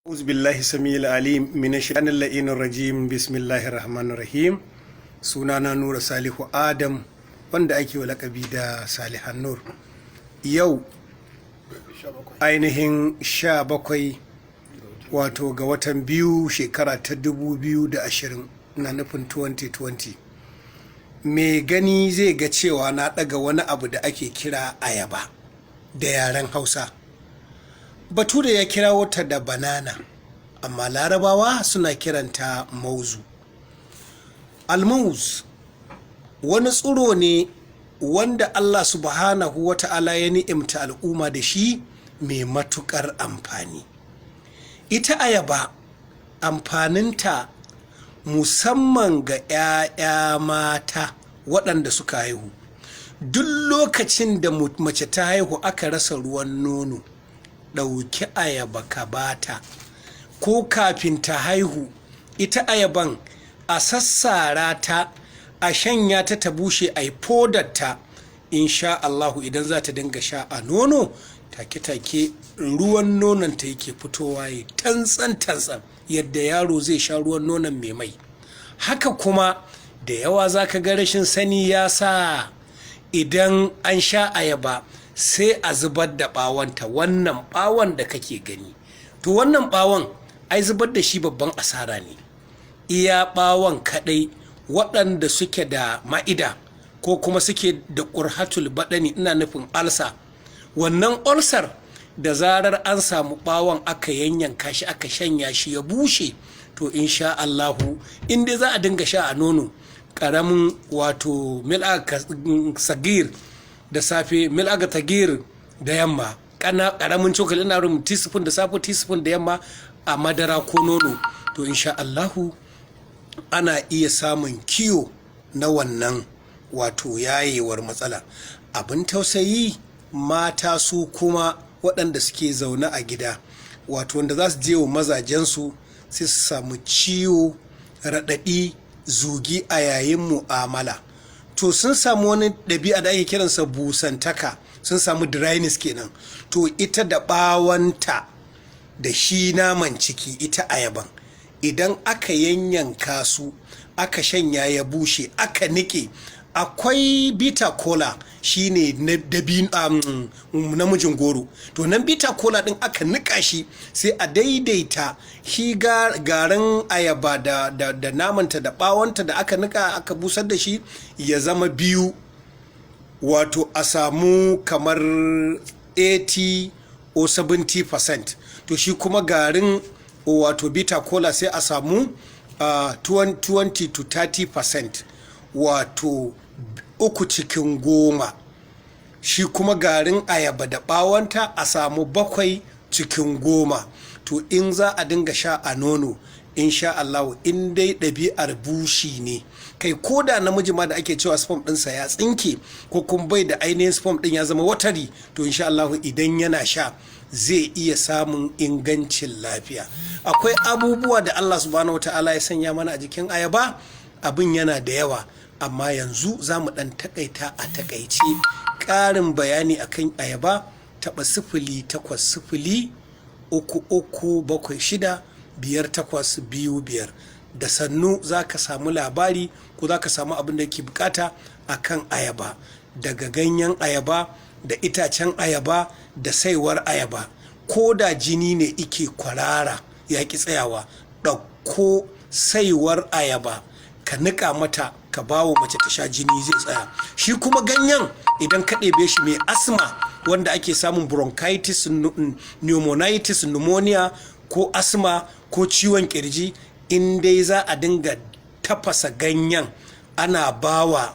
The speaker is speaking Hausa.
أعوذ بالله السميع العليم من الشيطان اللعين الرجيم بسم الله الرحمن الرحيم. sunana nura salihu adam wanda ake wa lakabi da salihan nur. Yau ainihin 17 wato ga watan biyu shekara ta 2020 na nufin 2020. Mai gani zai ga cewa na daga wani abu da ake kira ayaba da yaren Hausa. Bature ya kirawo ta da banana, amma larabawa suna kiranta mauzu. Almauz wani tsiro ne wanda Allah subhanahu wa ta'ala ya ni'imta al'umma da shi mai matukar amfani. Ita ayaba amfaninta musamman ga 'ya'ya mata waɗanda suka haihu. Duk lokacin da mace ta haihu aka rasa ruwan nono, ɗauki ayaba ka bata, ko kafin ta haihu ita ayaban a sassara ta, a shanya ta ta bushe, a yi fodarta, insha Allahu idan za ta dinga sha a nono, take-take ruwan nonon ta yake fitowa ya tantsan yadda yaro zai sha ruwan nonon mai. Haka kuma da yawa za ka ga rashin sani ya sa idan an sha ayaba sai a zubar da ɓawonta. Wannan ɓawon da kake gani, to wannan ɓawon ai zubar da shi babban asara ne. Iya ɓawon kaɗai waɗanda suke da ma'ida ko kuma suke da ƙurhatul baɗani, ina nufin alsa, wannan ulcer da zarar an samu ɓawon aka yanyanka shi aka shanya shi ya bushe, to insha Allahu in dai za a dinga sha a nono, ƙaramin wato mil'aga sagir da safe, mil'aga tagir da yamma, ƙaramin cokali, ina rum teaspoon da safe, teaspoon da yamma a madara ko nono, to insha Allahu ana iya samun kiyo na wannan wato yayewar matsala. Abin tausayi mata su kuma waɗanda suke zaune a gida, wato wanda za su je wa mazajensu sai su samu ciwo, raɗaɗi, zugi a yayin mu'amala. To sun samu wani ɗabi'a da ake kiransa busantaka, sun samu dryness kenan. To ita da ɓawanta da shi naman ciki, ita ayaban idan aka yanyanka su aka shanya ya bushe aka nike, akwai bita cola shine namijin goro, to nan bita cola din aka nika shi sai a daidaita shi garin ayaba da namanta da bawanta da aka nika aka busar da shi ya zama biyu, wato a samu kamar 80 or 70%. to shi kuma garin wato bita cola sai a samu 20 to 30%, wato 3/10. shi kuma garin ayaba da bawanta a samu 7/10. to in za a dinga sha a nono, insha Allah in dai ɗabi'ar bushi ne, kai ko da namiji ma da ake cewa sperm ɗinsa ya tsinke ko kuma bai da ainihin sperm ɗin ya zama watari, to insha Allah idan yana sha zai iya samun ingancin lafiya. Akwai abubuwa da Allah subhanahu wataala ya sanya mana a jikin ayaba, abin yana da yawa, amma yanzu za mu ɗan takaita a takaice. Ƙarin bayani akan ayaba, taɓa 08033765825, da sannu za ka samu labari ko za ka samu abin da ke bukata akan ayaba, daga ganyen ayaba da itacen ayaba da saiwar ayaba. Ko da jini ne ike kwarara ya ki tsayawa, ɗauko saiwar ayaba ka niƙa mata ka bawo mace ta sha, jini zai tsaya. Shi kuma ganyen idan ka ɗebe shi, mai asma wanda ake samun bronchitis, pneumonitis, pneumonia ko asma ko ciwon kirji, in dai za a dinga tafasa ganyen ana bawa